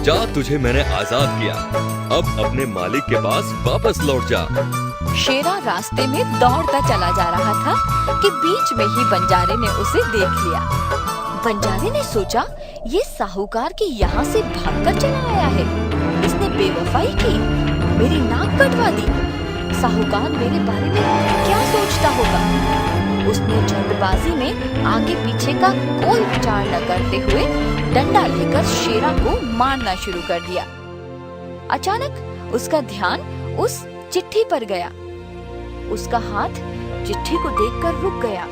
जा, तुझे मैंने आजाद किया। अब अपने मालिक के पास वापस लौट जा। शेरा रास्ते में दौड़ता चला जा रहा था कि बीच में ही बंजारे ने उसे देख लिया। बंजारे ने सोचा, ये साहूकार के यहाँ से भागकर चला आया है। इसने बेवफाई की, मेरी नाक कटवा दी। साहूकार मेरे बारे में क्या सोचता होगा? उसने जल्दबाजी में आगे पीछे का कोई विचार न करते हुए डंडा लेकर शेरा को मारना शुरू कर दिया। अचानक उसका ध्यान उस चिट्ठी पर गया। उसका हाथ चिट्ठी को देखकर रुक गया।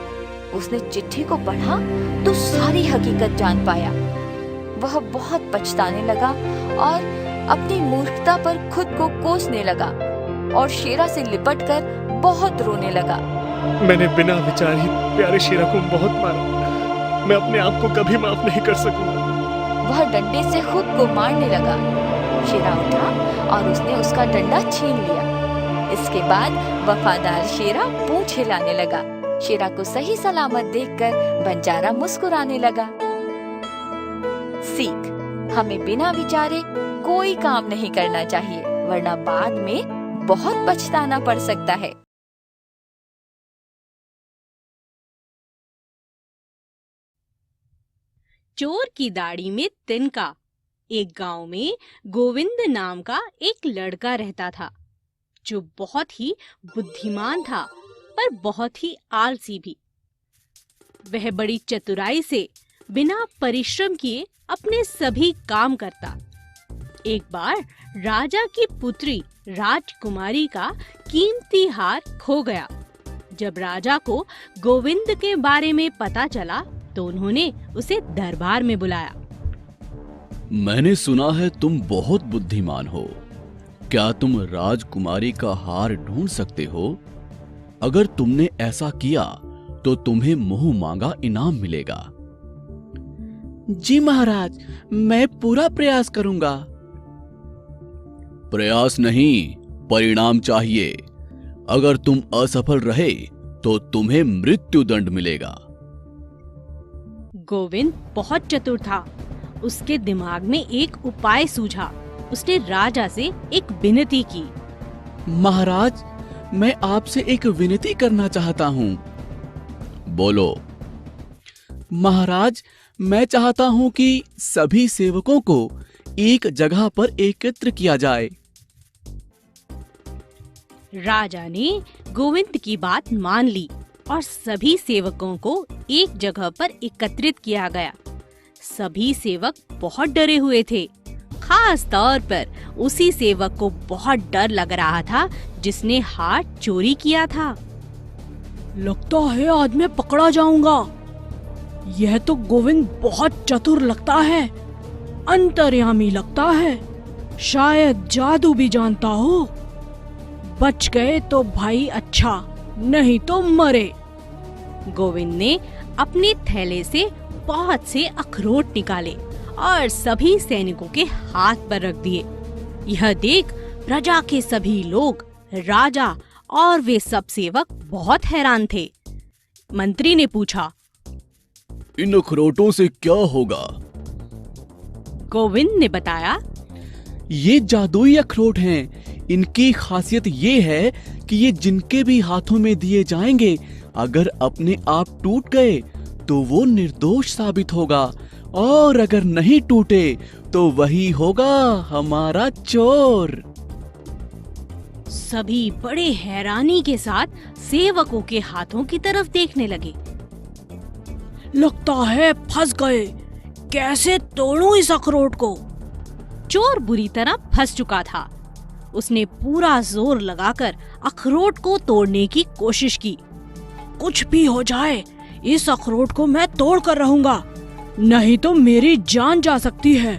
उसने चिट्ठी को पढ़ा तो सारी हकीकत जान पाया। वह बहुत पछताने लगा और अपनी मूर्खता पर खुद को कोसने लगा और शेरा से लिपटकर बहुत रोने लगा। मैंने बिना विचार ही प्यारे शेरा को बहुत मारा। मैं अपने आप को कभी माफ नहीं कर सकूंगा। वह डंडे से खुद को मारने लगा। शेरा उठा और उसने उसका डंडा छीन लिया। इसके बाद वफादार शेरा पूंछ हिलाने लगा। शेरा को सही सलामत देखकर बंजारा मुस्कुराने लगा। सीख, हमें बिना विचारे कोई काम नहीं करना चाहिए, वरना बाद में बहुत पछताना पड़ सकता है। चोर की दाढ़ी में तिनका। एक गांव में गोविंद नाम का एक लड़का रहता था जो बहुत ही बुद्धिमान था पर बहुत ही आलसी भी। वह बड़ी चतुराई से बिना परिश्रम किए अपने सभी काम करता। एक बार राजा की पुत्री राजकुमारी का कीमती हार खो गया। जब राजा को गोविंद के बारे में पता चला तो उन्होंने उसे दरबार में बुलाया। मैंने सुना है तुम बहुत बुद्धिमान हो। क्या तुम राजकुमारी का हार ढूंढ सकते हो? अगर तुमने ऐसा किया तो तुम्हें मुंह मांगा इनाम मिलेगा। जी महाराज, मैं पूरा प्रयास करूंगा। प्रयास नहीं, परिणाम चाहिए। अगर तुम असफल रहे तो तुम्हें मृत्युदंड मिलेगा। गोविंद बहुत चतुर था। उसके दिमाग में एक उपाय सूझा। उसने राजा से एक विनती की। महाराज, मैं आपसे एक विनती करना चाहता हूँ। बोलो। महाराज, मैं चाहता हूँ कि सभी सेवकों को एक जगह पर एकत्र किया जाए। राजा ने गोविंद की बात मान ली और सभी सेवकों को एक जगह पर एकत्रित किया गया। सभी सेवक बहुत डरे हुए थे। खास तौर पर उसी सेवक को बहुत डर लग रहा था जिसने हार चोरी किया था। लगता है आज मैं पकड़ा जाऊंगा। यह तो गोविंद बहुत चतुर लगता है, अंतर्यामी लगता है, शायद जादू भी जानता हो। बच गए तो भाई अच्छा, नहीं तो मरे। गोविंद ने अपने थैले से बहुत से अखरोट निकाले और सभी सैनिकों के हाथ पर रख दिए। यह देख प्रजा के सभी लोग, राजा और वे सब सेवक बहुत हैरान थे। मंत्री ने पूछा, इन अखरोटों से क्या होगा? गोविंद ने बताया, ये जादुई अखरोट हैं। इनकी खासियत ये है कि ये जिनके भी हाथों में दिए जाएंगे, अगर अपने आप टूट गए तो वो निर्दोष साबित होगा और अगर नहीं टूटे तो वही होगा हमारा चोर। सभी बड़े हैरानी के साथ सेवकों के हाथों की तरफ देखने लगे। लगता है फंस गए। कैसे तोड़ूं इस अखरोट को? चोर बुरी तरह फंस चुका था। उसने पूरा जोर लगाकर अखरोट को तोड़ने की कोशिश की। कुछ भी हो जाए, इस अखरोट को मैं तोड़ कर रहूंगा, नहीं तो मेरी जान जा सकती है।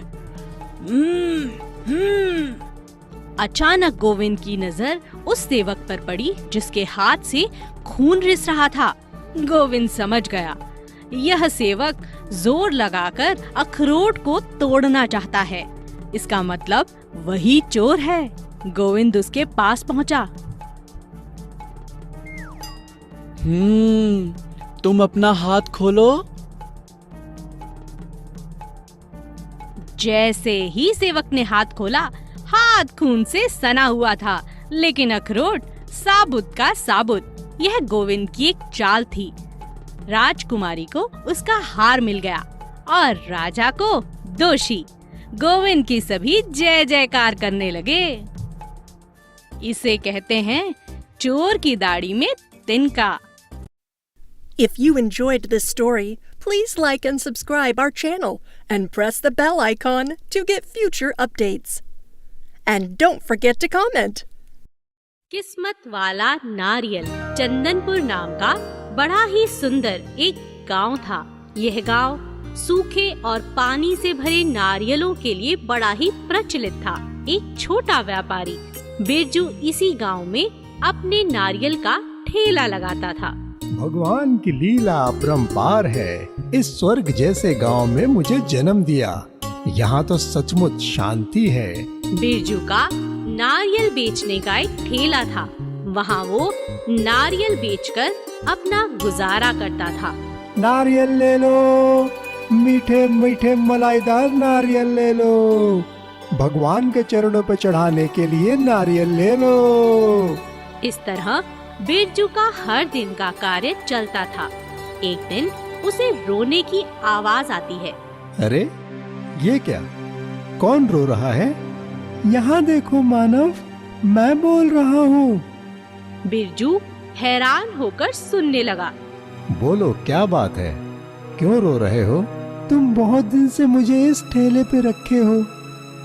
अचानक गोविंद की नजर उस सेवक पर पड़ी जिसके हाथ से खून रिस रहा था। गोविंद समझ गया, यह सेवक जोर लगाकर अखरोट को तोड़ना चाहता है। इसका मतलब वही चोर है। गोविंद उसके पास पहुंचा। तुम अपना हाथ खोलो। जैसे ही सेवक ने हाथ खोला, हाथ खून से सना हुआ था, लेकिन अखरोट साबुत का साबुत। यह गोविंद की एक चाल थी। राजकुमारी को उसका हार मिल गया और राजा को दोषी। गोविंद की सभी जय जयकार करने लगे। इसे कहते हैं चोर की दाढ़ी में तिनका। If you enjoyed this story, please like and subscribe our channel and press the bell icon to get future updates. And don't forget to comment. किस्मत वाला नारियल चंदनपुर नाम का बड़ा ही सुंदर एक गांव था। यह गांव सूखे और पानी से भरे नारियलों के लिए बड़ा ही प्रचलित था। एक छोटा व्यापारी बिरजू इसी गांव में अपने नारियल का ठेला लगाता था। भगवान की लीला अपरंपार है। इस स्वर्ग जैसे गांव में मुझे जन्म दिया। यहाँ तो सचमुच शांति है। बिरजू का नारियल बेचने का एक ठेला था। वहाँ वो नारियल बेचकर अपना गुजारा करता था। नारियल ले लो, मीठे मीठे मलाईदार नारियल ले लो। भगवान के चरणों पर चढ़ाने के लिए नारियल ले लो। इस तरह बिरजू का हर दिन का कार्य चलता था। एक दिन उसे रोने की आवाज आती है। अरे ये क्या? कौन रो रहा है? यहाँ देखो मानव, मैं बोल रहा हूँ। बिरजू हैरान होकर सुनने लगा। बोलो क्या बात है? क्यों रो रहे हो? तुम बहुत दिन से मुझे इस ठेले पे रखे हो,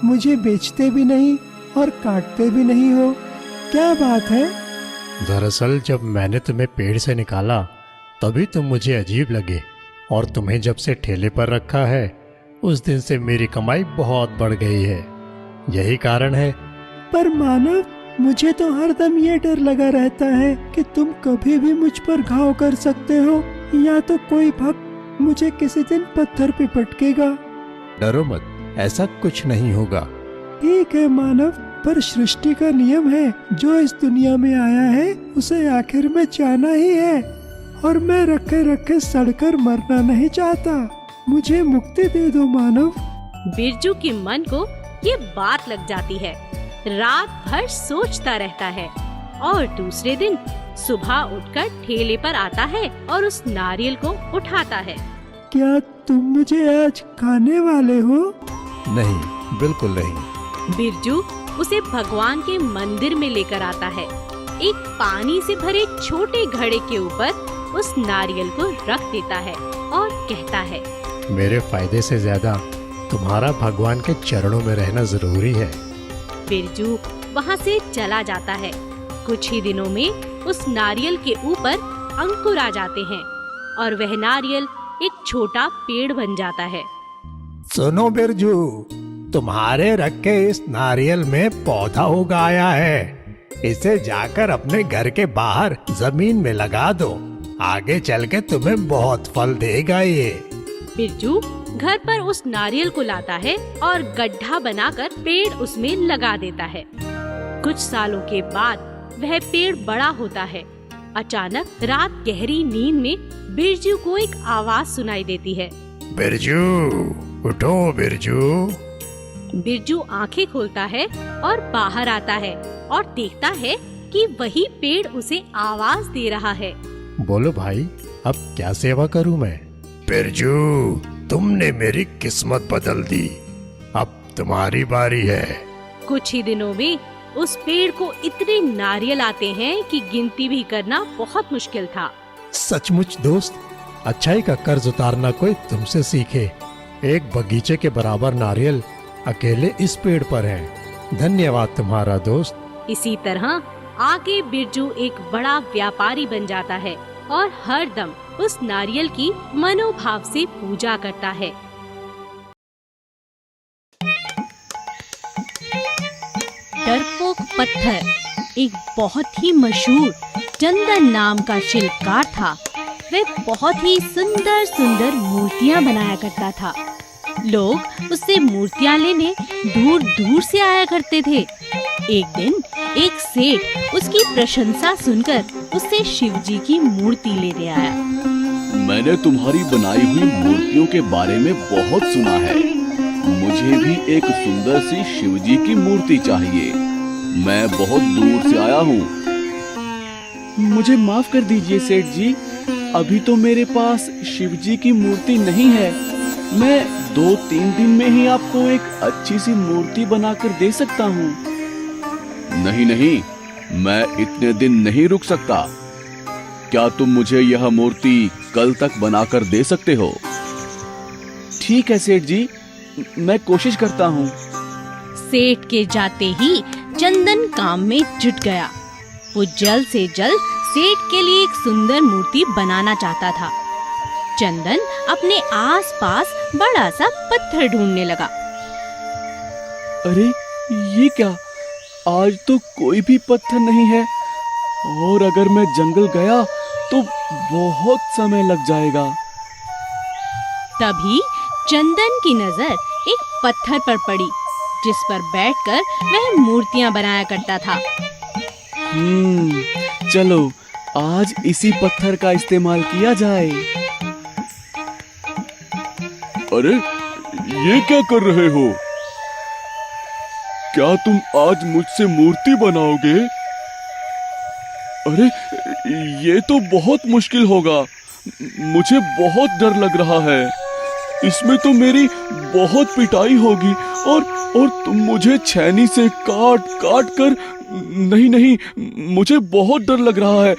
मुझे बेचते भी नहीं और काटते भी नहीं हो, क्या बात है? दरअसल जब मैंने तुम्हें पेड़ से निकाला तभी तुम मुझे अजीब लगे, और तुम्हें जब से ठेले पर रखा है उस दिन से मेरी कमाई बहुत बढ़ गई है। यही कारण है। पर मानव, मुझे तो हरदम ये डर लगा रहता है कि तुम कभी भी मुझ पर घाव कर सकते हो, या तो कोई भक्त मुझे किसी दिन पत्थर पे पटकेगा। डरो मत, ऐसा कुछ नहीं होगा। ठीक है मानव, पर सृष्टि का नियम है, जो इस दुनिया में आया है उसे आखिर में जाना ही है, और मैं रखे रखे सड़कर मरना नहीं चाहता। मुझे मुक्ति दे दो मानव। बिरजू के मन को ये बात लग जाती है। रात भर सोचता रहता है और दूसरे दिन सुबह उठकर ठेले पर आता है और उस नारियल को उठाता है। क्या तुम मुझे आज खाने वाले हो? नहीं, बिल्कुल नहीं। बिरजू उसे भगवान के मंदिर में लेकर आता है। एक पानी से भरे छोटे घड़े के ऊपर उस नारियल को रख देता है और कहता है, मेरे फायदे से ज्यादा तुम्हारा भगवान के चरणों में रहना जरूरी है। बिरजू वहाँ से चला जाता है। कुछ ही दिनों में उस नारियल के ऊपर अंकुर आ जाते हैं और वह नारियल एक छोटा पेड़ बन जाता है। सुनो बिरजू, तुम्हारे रखे इस नारियल में पौधा उगाया है। इसे जाकर अपने घर के बाहर जमीन में लगा दो। आगे चल के तुम्हें बहुत फल देगा ये। बिरजू घर पर उस नारियल को लाता है और गड्ढा बनाकर पेड़ उसमें लगा देता है। कुछ सालों के बाद वह पेड़ बड़ा होता है। अचानक रात गहरी नींद में बिरजू को एक आवाज सुनाई देती है। बिरजू, उठो बिरजू। बिरजू आंखें खोलता है और बाहर आता है और देखता है कि वही पेड़ उसे आवाज दे रहा है। बोलो भाई, अब क्या सेवा करूं मैं? बिरजू, तुमने मेरी किस्मत बदल दी। अब तुम्हारी बारी है। कुछ ही दिनों में उस पेड़ को इतने नारियल आते हैं कि गिनती भी करना बहुत मुश्किल था। सचमुच दोस्त, अच्छाई का कर्ज उतारना कोई तुमसे सीखे। एक बगीचे के बराबर नारियल अकेले इस पेड़ पर है। धन्यवाद तुम्हारा दोस्त। इसी तरह आगे बिरजू एक बड़ा व्यापारी बन जाता है और हर दम उस नारियल की मनोभाव से पूजा करता है। डरपोक पत्थर एक बहुत ही मशहूर चंदन नाम का शिल्पकार था। वह बहुत ही सुंदर सुंदर मूर्तियां बनाया करता था। लोग उससे मूर्तियां लेने दूर दूर से आया करते थे। एक दिन एक सेठ उसकी प्रशंसा सुनकर उससे शिवजी की मूर्ति लेने आया। मैंने तुम्हारी बनाई हुई मूर्तियों के बारे में बहुत सुना है। मुझे भी एक सुंदर सी शिवजी की मूर्ति चाहिए। मैं बहुत दूर से आया हूँ। मुझे माफ कर दीजिए सेठ जी, अभी तो मेरे पास शिवजी की मूर्ति नहीं है। मैं 2-3 दिन में ही आपको एक अच्छी सी मूर्ति बनाकर दे सकता हूँ। नहीं नहीं, मैं इतने दिन नहीं रुक सकता। क्या तुम मुझे यह मूर्ति कल तक बनाकर दे सकते हो? ठीक है सेठ जी, मैं कोशिश करता हूँ। सेठ के जाते ही चंदन काम में जुट गया। वो जल्द से जल्द सेठ के लिए एक सुंदर मूर्ति बनाना चाहता था। चंदन अपने आसपास बड़ा सा पत्थर ढूंढने लगा। अरे ये क्या, आज तो कोई भी पत्थर नहीं है और अगर मैं जंगल गया तो बहुत समय लग जाएगा। तभी चंदन की नजर एक पत्थर पर पड़ी जिस पर बैठकर वह मूर्तियां बनाया करता था। चलो आज इसी पत्थर का इस्तेमाल किया जाए। अरे ये क्या कर रहे हो? क्या तुम आज मुझसे मूर्ति बनाओगे? अरे ये तो बहुत मुश्किल होगा। मुझे बहुत डर लग रहा है। इसमें तो मेरी बहुत पिटाई होगी और तुम मुझे छेनी से काट काट कर। नहीं, मुझे बहुत डर लग रहा है।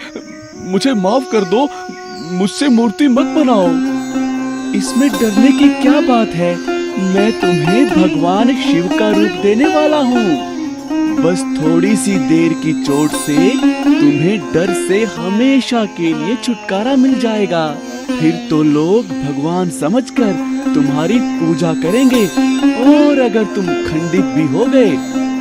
मुझे माफ कर दो, मुझसे मूर्ति मत बनाओ। इसमें डरने की क्या बात है? मैं तुम्हें भगवान शिव का रूप देने वाला हूँ। बस थोड़ी सी देर की चोट से तुम्हें डर से हमेशा के लिए छुटकारा मिल जाएगा। फिर तो लोग भगवान समझकर तुम्हारी पूजा करेंगे और अगर तुम खंडित भी हो गए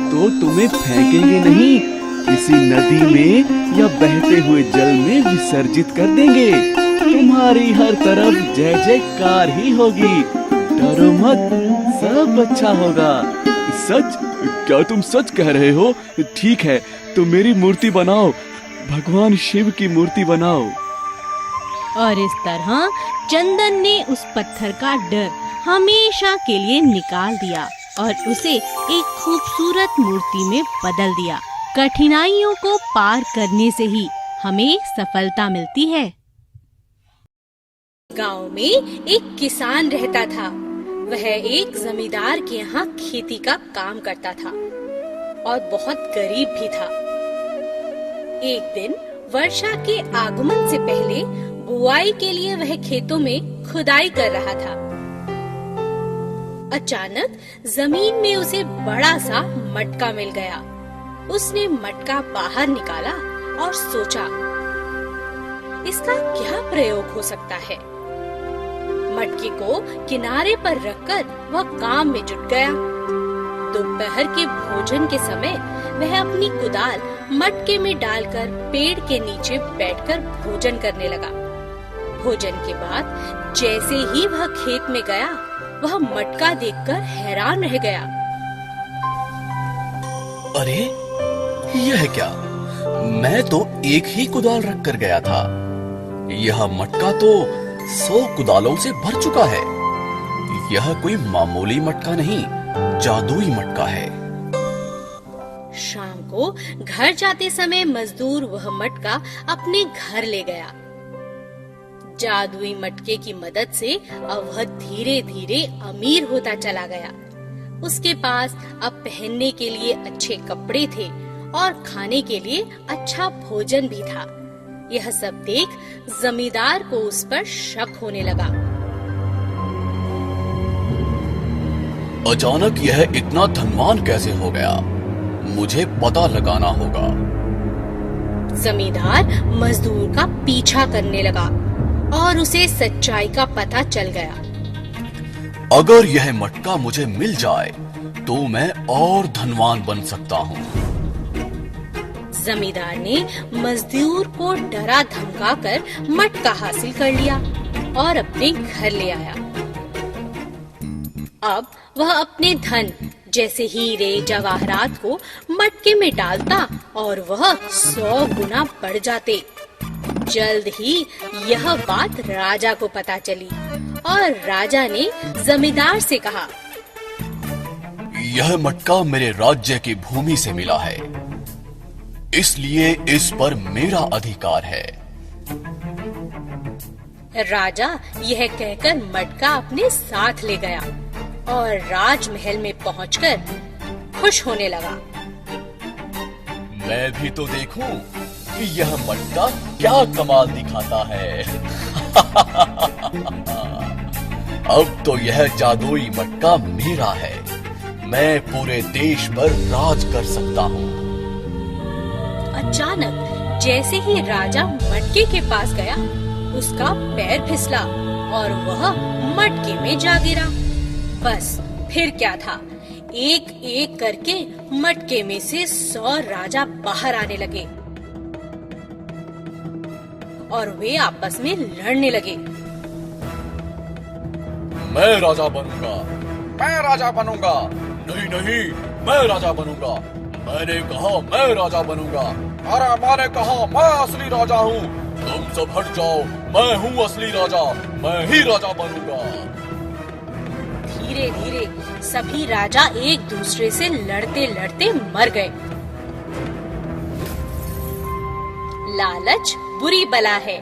तो तुम्हें फेंकेंगे नहीं, किसी नदी में या बहते हुए जल में विसर्जित कर देंगे। तुम्हारी हर तरफ जय जयकार ही होगी। डरो मत, सब अच्छा होगा। सच? क्या तुम सच कह रहे हो? ठीक है, तो मेरी मूर्ति बनाओ, भगवान शिव की मूर्ति बनाओ। और इस तरह चंदन ने उस पत्थर का डर हमेशा के लिए निकाल दिया और उसे एक खूबसूरत मूर्ति में बदल दिया। कठिनाइयों को पार करने से ही हमें सफलता मिलती है। गांव में एक किसान रहता था। वह एक जमींदार के यहाँ खेती का काम करता था और बहुत गरीब भी था। एक दिन वर्षा के आगमन से पहले बुआई के लिए वह खेतों में खुदाई कर रहा था। अचानक जमीन में उसे बड़ा सा मटका मिल गया। उसने मटका बाहर निकाला और सोचा, इसका क्या प्रयोग हो सकता है। मटके को किनारे पर रखकर वह काम में जुट गया। दोपहर के भोजन के समय वह अपनी कुदाल मटके में डालकर पेड़ के नीचे बैठकर भोजन करने लगा। भोजन के बाद जैसे ही वह खेत में गया, वह मटका देखकर हैरान रह गया। अरे यह क्या? मैं तो एक ही कुदाल रख कर गया था। यह मटका तो 100 कुदालों से भर चुका है। यह कोई मामूली मटका नहीं, जादुई मटका है। शाम को घर जाते समय मजदूर वह मटका अपने घर ले गया। जादुई मटके की मदद से अब वह धीरे धीरे अमीर होता चला गया। उसके पास अब पहनने के लिए अच्छे कपड़े थे और खाने के लिए अच्छा भोजन भी था। यह सब देख जमींदार को उस पर शक होने लगा। अचानक यह इतना धनवान कैसे हो गया? मुझे पता लगाना होगा। जमींदार मजदूर का पीछा करने लगा और उसे सच्चाई का पता चल गया। अगर यह मटका मुझे मिल जाए तो मैं और धनवान बन सकता हूँ। जमींदार ने मजदूर को डरा धमकाकर मटका हासिल कर लिया और अपने घर ले आया। अब वह अपने धन जैसे हीरे जवाहरात को मटके में डालता और वह 100 गुना बढ़ जाते। जल्द ही यह बात राजा को पता चली और राजा ने जमींदार से कहा, यह मटका मेरे राज्य की भूमि से मिला है, इसलिए इस पर मेरा अधिकार है। राजा यह कहकर मटका अपने साथ ले गया और राजमहल में पहुंचकर खुश होने लगा। मैं भी तो देखूं कि यह मटका क्या कमाल दिखाता है। अब तो यह जादुई मटका मेरा है। मैं पूरे देश पर राज कर सकता हूँ। अचानक जैसे ही राजा मटके के पास गया, उसका पैर फिसला और वह मटके में जा गिरा। बस फिर क्या था, एक एक करके मटके में से 100 राजा बाहर आने लगे और वे आपस में लड़ने लगे। मैं राजा बनूंगा, मैं राजा बनूंगा, नहीं नहीं मैं राजा बनूंगा, मैंने कहा मैं राजा बनूंगा, अरे मैंने कहा मैं असली राजा हूँ, तुम सब हट जाओ, मैं हूँ असली राजा, मैं ही राजा बनूंगा। धीरे धीरे सभी राजा एक दूसरे से लड़ते लड़ते मर गए। लालच बुरी बला है,